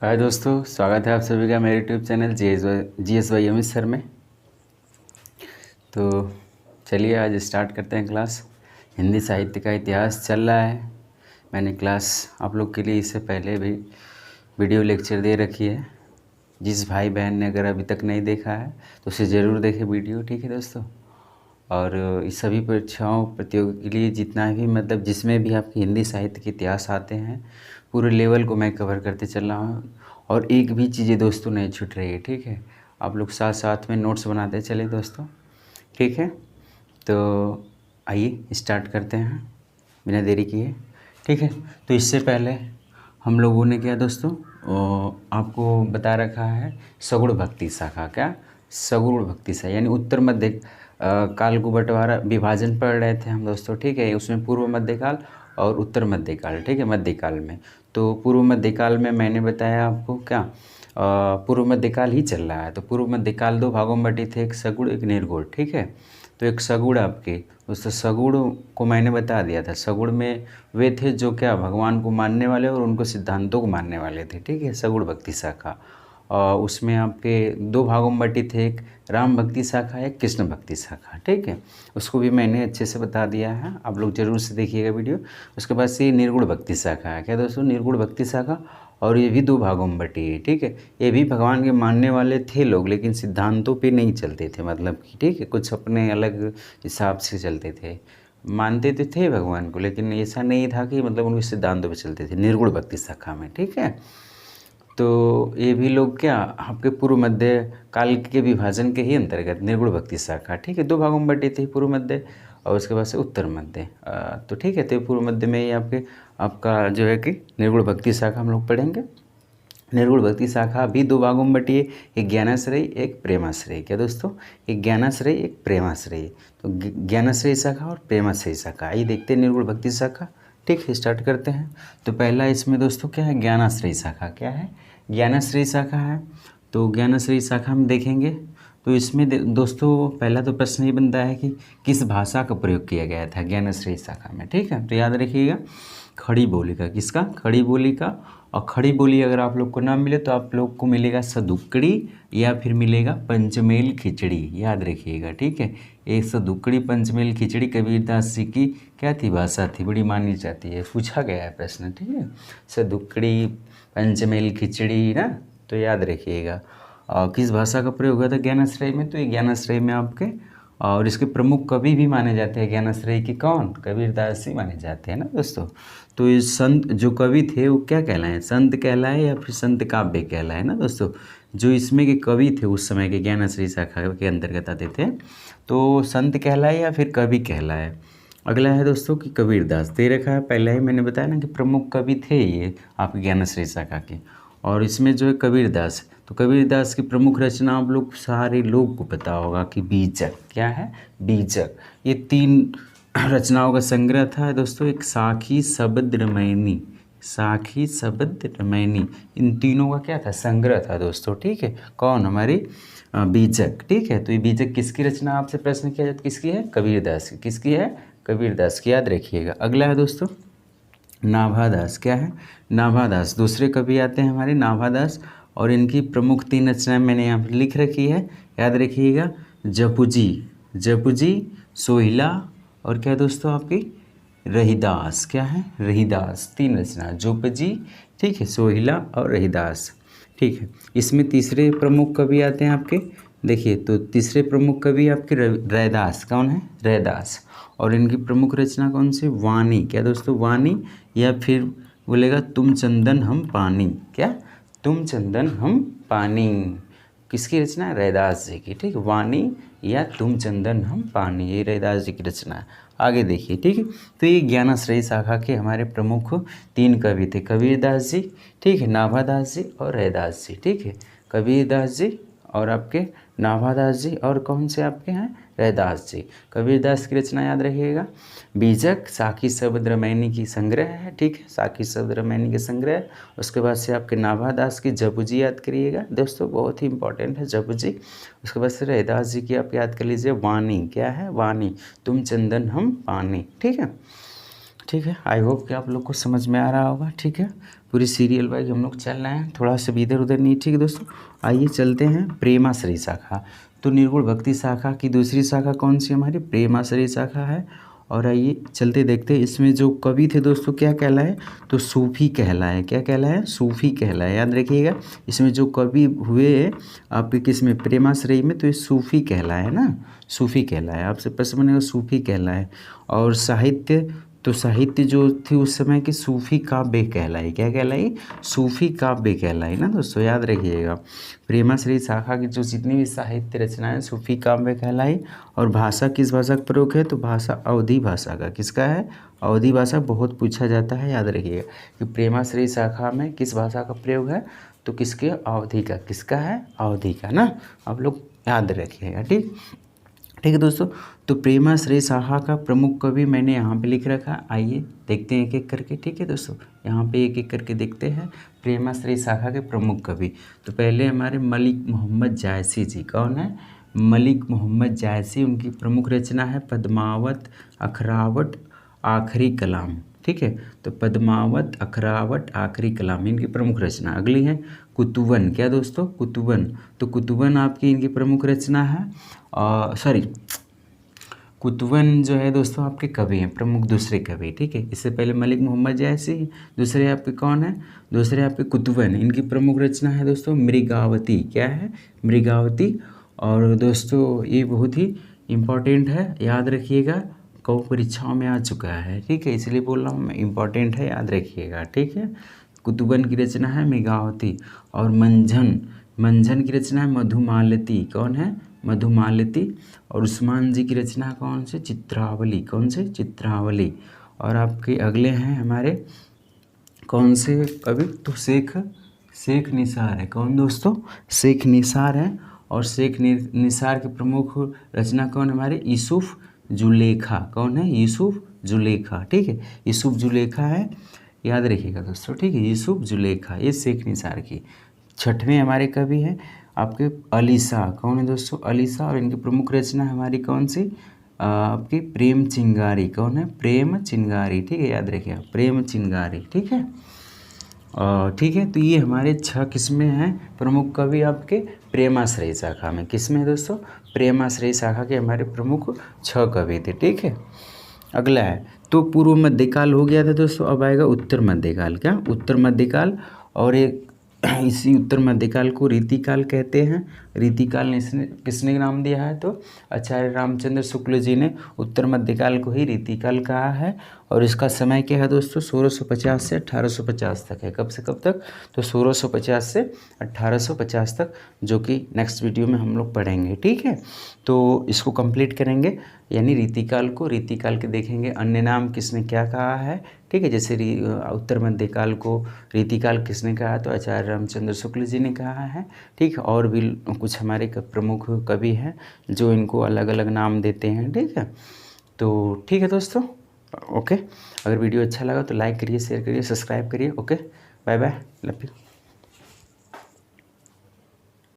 हाय दोस्तों, स्वागत है आप सभी का मेरे YouTube channel G S Y Amit sir में। तो चलिए आज स्टार्ट करते हैं क्लास। हिंदी साहित्य का इतिहास चल रहा है। मैंने क्लास आप लोग के लिए इससे पहले भी वीडियो लेक्चर दे रखी है। जिस भाई बहन ने अगर अभी तक नहीं देखा है तो उसे ज़रूर देखें वीडियो, ठीक है दोस्तों। और इस सभी परीक्षाओं प्रतियोगी के लिए जितना भी जिसमें भी आपके हिंदी साहित्य के इतिहास आते हैं, पूरे लेवल को मैं कवर करते चल रहा हूँ। और एक भी चीज़ें दोस्तों नहीं छूट रही है, ठीक है। आप लोग साथ साथ में नोट्स बनाते चले दोस्तों, ठीक है। तो आइए स्टार्ट करते हैं बिना देरी किए, ठीक है। तो इससे पहले हम लोगों ने क्या दोस्तों आपको बता रखा है सगुण भक्ति शाखा। क्या सगुण भक्ति शाखा यानी उत्तर मध्य काल को बंटवारा विभाजन पढ़ रहे थे हम दोस्तों, ठीक है। उसमें पूर्व मध्यकाल और उत्तर मध्यकाल, ठीक है। मध्यकाल में तो पूर्व मध्यकाल में मैंने बताया आपको क्या पूर्व मध्यकाल ही चल रहा है। तो पूर्व मध्यकाल दो भागों में बटी थे, एक सगुण एक निर्गुण, ठीक है। तो एक सगुण आपके उस सगुण को मैंने बता दिया था। सगुण में वे थे जो क्या भगवान को मानने वाले और उनको सिद्धांतों को मानने वाले थे, ठीक है। सगुण भक्ति शाखा और उसमें आपके दो भागों में बटी थे, एक राम भक्ति शाखा एक कृष्ण भक्ति शाखा, ठीक है। उसको भी मैंने अच्छे से बता दिया है, आप लोग जरूर से देखिएगा वीडियो। उसके बाद से निर्गुण भक्ति शाखा है। क्या दोस्तों, निर्गुण भक्ति शाखा और ये भी दो भागों में बटी है, ठीक है। ये भी भगवान के मानने वाले थे लोग, लेकिन सिद्धांतों पे नहीं चलते थे, मतलब कि ठीक है, कुछ अपने अलग हिसाब से चलते थे। मानते तो थे भगवान को, लेकिन ऐसा नहीं था कि मतलब उनके सिद्धांतों पे चलते थे निर्गुण भक्ति शाखा में, ठीक है। तो ये भी लोग क्या आपके पूर्व मध्य काल के विभाजन के ही अंतर्गत निर्गुण भक्ति शाखा, ठीक है। दो भागों में बटी थी, पूर्व मध्य और उसके बाद से उत्तर मध्य। तो ठीक है, तो पूर्व मध्य में ही आपका जो है कि निर्गुण भक्ति शाखा हम लोग पढ़ेंगे। निर्गुण भक्ति शाखा भी दो भागों में बटी है, एक ज्ञानाश्रयी एक प्रेमाश्रयी। क्या दोस्तों, एक ज्ञानाश्रयी एक प्रेमाश्रयी। तो ज्ञानाश्रयी शाखा और प्रेमाश्रयी शाखा, आइए देखते हैं निर्गुण भक्ति शाखा, ठीक है। स्टार्ट करते हैं। तो पहला इसमें दोस्तों क्या है, ज्ञानाश्रयी शाखा। क्या है, ज्ञानाश्रयी शाखा है। तो ज्ञानाश्रयी शाखा हम देखेंगे तो इसमें दोस्तों पहला तो प्रश्न ये बनता है कि किस भाषा का प्रयोग किया गया था ज्ञानाश्रयी शाखा में, ठीक है। तो याद रखिएगा खड़ी बोली का, किसका, खड़ी बोली का। और खड़ी बोली अगर आप लोग को ना मिले तो आप लोग को मिलेगा सदुक्कड़ी या फिर मिलेगा पंचमेल खिचड़ी, याद रखिएगा, ठीक है। एक सदुक्कड़ी पंचमेल खिचड़ी कबीरदास जी की क्या थी, भाषा थी, बड़ी मानी जाती है, पूछा गया है प्रश्न, ठीक है। सदुक्कड़ी पंचमेल खिचड़ी ना, तो याद रखिएगा। और किस भाषा का प्रयोग हुआ था ज्ञानाश्रय में, तो ये ज्ञानाश्रय में आपके और इसके प्रमुख कवि भी माने जाते हैं ज्ञानाश्रय की, कौन, कबीरदास जी माने जाते हैं ना दोस्तों। तो ये संत जो कवि थे वो क्या कहलाए, संत कहलाए या फिर संत काव्य कहलाए ना दोस्तों। जो इसमें के कवि थे उस समय के ज्ञानाश्रय शाखा के अंतर्गत आते थे, तो संत कहलाए या फिर कवि कहलाए। अगला है दोस्तों कि कबीरदास दे रखा है, पहले ही मैंने बताया ना कि प्रमुख कवि थे ये आपके ज्ञानाश्रय शाखा के। और इसमें जो है कबीरदास, तो कबीरदास की प्रमुख रचना आप लोग सारे लोग को पता होगा कि बीजक। क्या है, बीजक। ये तीन रचनाओं का संग्रह था दोस्तों, एक साखी शब्द रामायणी, साखी शब्द रामायणी, इन तीनों का क्या था, संग्रह था दोस्तों, ठीक है। कौन, हमारी बीजक, ठीक है। तो ये बीजक किसकी रचना, आपसे प्रश्न किया जाता, किसकी है, कबीरदास की, किसकी है, कबीरदास की, याद रखिएगा। अगला है दोस्तों नाभादास। क्या है, नाभादास, दूसरे कवि आते हैं हमारे नाभादास और इनकी प्रमुख तीन रचनाएं मैंने यहाँ पर लिख रखी है, याद रखिएगा। जपुजी, जपुजी, सोहिला और क्या दोस्तों आपकी रहीदास। क्या है, रहीदास, तीन रचना, जोपजी, ठीक है, सोहिला और रहीदास, ठीक है। इसमें तीसरे प्रमुख कवि आते हैं आपके, देखिए तो तीसरे प्रमुख कवि आपके रैदास, कौन है, रैदास। और इनकी प्रमुख रचना कौन सी, वाणी। क्या दोस्तों, वाणी या फिर बोलेगा तुम चंदन हम पानी। क्या, तुम चंदन हम पानी, किसकी रचना है, रैदास जी की, ठीक। वाणी या तुम चंदन हम पानी, ये रैदास जी की रचना है। आगे देखिए, ठीक है। तो ये ज्ञानाश्रयी शाखा के हमारे प्रमुख तीन कवि थे, कबीरदास जी, ठीक है, नाभादास जी और रैदास जी, ठीक है। कबीरदास जी और आपके नाभादास जी और कौन से आपके हैं, रैदास जी। कबीरदास की रचना याद रखिएगा, बीजक, साखी शब्द रामायणी की संग्रह है, ठीक है, साखी शब्द रामायणी के संग्रह। उसके बाद से आपके नाभादास की जपुजी याद करिएगा दोस्तों, बहुत ही इंपॉर्टेंट है जपुजी। उसके बाद से रैदास जी की आप याद कर लीजिए वाणी। क्या है, वाणी, तुम चंदन हम पानी, ठीक है। ठीक है। आई होप कि आप लोग को समझ में आ रहा होगा। ठीक है, पूरी सीरियल वाइज हम लोग चल रहे हैं, थोड़ा सा भी इधर उधर नहीं। ठीक है दोस्तों, आइए चलते हैं प्रेमाश्रयी शाखा। तो निर्गुण भक्ति शाखा की दूसरी शाखा कौन सी हमारी प्रेमाश्रयी शाखा है। और आइए चलते देखते हैं इसमें जो कवि थे दोस्तों क्या कहलाए, तो सूफी कहलाए। क्या कहलाए, सूफी कहलाए। याद रखिएगा, इसमें जो कवि हुए आपके किस में, प्रेमाश्रयी में, तो ये सूफी कहलाए ना, सूफी कहलाए। आपसे प्रश्न बनेगा सूफी कहलाए। और साहित्य, तो साहित्य जो थी उस समय की सूफी काव्य कहलाई। क्या कहलाई, सूफी काव्य कहलाई ना दोस्तों, याद रखिएगा। प्रेमाश्रयी शाखा की जो जितनी भी साहित्य रचनाएं सूफी काव्य कहलाई। और भाषा किस भाषा का प्रयोग है, तो भाषा अवधी भाषा का। किसका है, अवधी भाषा। बहुत पूछा जाता है, याद रखिएगा कि प्रेमाश्रयी शाखा में किस भाषा का प्रयोग है, तो किसके, अवधी का। किसका है, अवधी का ना, आप लोग याद रखिएगा। ठीक है दोस्तों, तो प्रेमाश्रयी शाखा का प्रमुख कवि मैंने यहाँ पे लिख रखा। आइए देखते हैं एक एक करके। ठीक है दोस्तों, यहाँ पे एक एक करके देखते हैं प्रेमाश्रयी शाखा के प्रमुख कवि। तो पहले हमारे मलिक मोहम्मद जायसी जी। कौन है, मलिक मोहम्मद जायसी। उनकी प्रमुख रचना है पद्मावत, अखरावट, आखिरी कलाम। ठीक है, तो पद्मावत, अखरावट, आखिरी कलाम इनकी प्रमुख रचना। अगली है कुतुबन। क्या दोस्तों, कुतुबन। तो कुतुबन आपकी इनकी प्रमुख रचना है। कुतुबन जो है दोस्तों आपके कवि हैं, प्रमुख दूसरे कवि। ठीक है, इससे पहले मलिक मोहम्मद जायसी, दूसरे आपके कौन है, दूसरे आपके कुतुबन। इनकी प्रमुख रचना है दोस्तों मृगावती। क्या है, मृगावती। और दोस्तों ये बहुत ही इम्पॉर्टेंट है, याद रखिएगा, कई परीक्षाओं में आ चुका है। ठीक है, इसलिए बोल रहा हूँ मैं, इम्पॉर्टेंट है, याद रखिएगा। ठीक है, कुतुबन की रचना है मृगावती। और मंझन की रचना है मधुमालती। कौन है, मधुमालती। और उस्मान जी की रचना कौन से, चित्रावली। कौन से, चित्रावली। और आपके अगले हैं हमारे कौन से कवि, तो शेख निसार है। कौन दोस्तों, शेख निसार है। और शेख निसार के प्रमुख रचना कौन हमारे, यूसुफ जुलेखा। कौन है, यूसुफ जुलेखा। ठीक है, यूसुफ जुलेखा है, याद रखिएगा दोस्तों। ठीक है, यूसुफ जुलेखा, ये शेख निसार की। छठवें हमारे कवि हैं आपके अली शाह। कौन है दोस्तों, अली शाह। और इनकी प्रमुख रचना हमारी कौन सी, आपकी प्रेम चिंगारी। कौन है, प्रेम चिंगारी। ठीक है, याद रखिए, प्रेम चिंगारी। ठीक है, ठीक है। तो ये हमारे 6 किस्में हैं प्रमुख कवि आपके प्रेमाश्रयी शाखा में। किसमें है दोस्तों, प्रेमाश्रयी शाखा के हमारे प्रमुख 6 कवि थे। ठीक है, अगला है तो पूर्व मध्यकाल हो गया था दोस्तों, अब आएगा उत्तर मध्यकाल। क्या, उत्तर मध्यकाल। और एक इसी उत्तर मध्यकाल को रीतिकाल कहते हैं। रीतिकाल ने किसने नाम दिया है, तो आचार्य रामचंद्र शुक्ल जी ने उत्तर मध्यकाल को ही रीतिकाल कहा है। और इसका समय क्या है दोस्तों, 1650 से 1850 तक है। कब से कब तक, तो 1650 से 1850 तक, जो कि नेक्स्ट वीडियो में हम लोग पढ़ेंगे। ठीक है, तो इसको कंप्लीट करेंगे, यानी रीतिकाल को, रीतिकाल के देखेंगे अन्य नाम किसने क्या कहा है। ठीक है, जैसे उत्तर मध्यकाल को रीतिकाल किसने कहा, तो आचार्य रामचंद्र शुक्ल जी ने कहा है। ठीक है, और भी कुछ हमारे प्रमुख कवि हैं जो इनको अलग अलग नाम देते हैं। ठीक है, तो ठीक है दोस्तों, ओके। अगर वीडियो अच्छा लगा तो लाइक करिए, शेयर करिए, सब्सक्राइब करिए। Okay, bye bye, love you.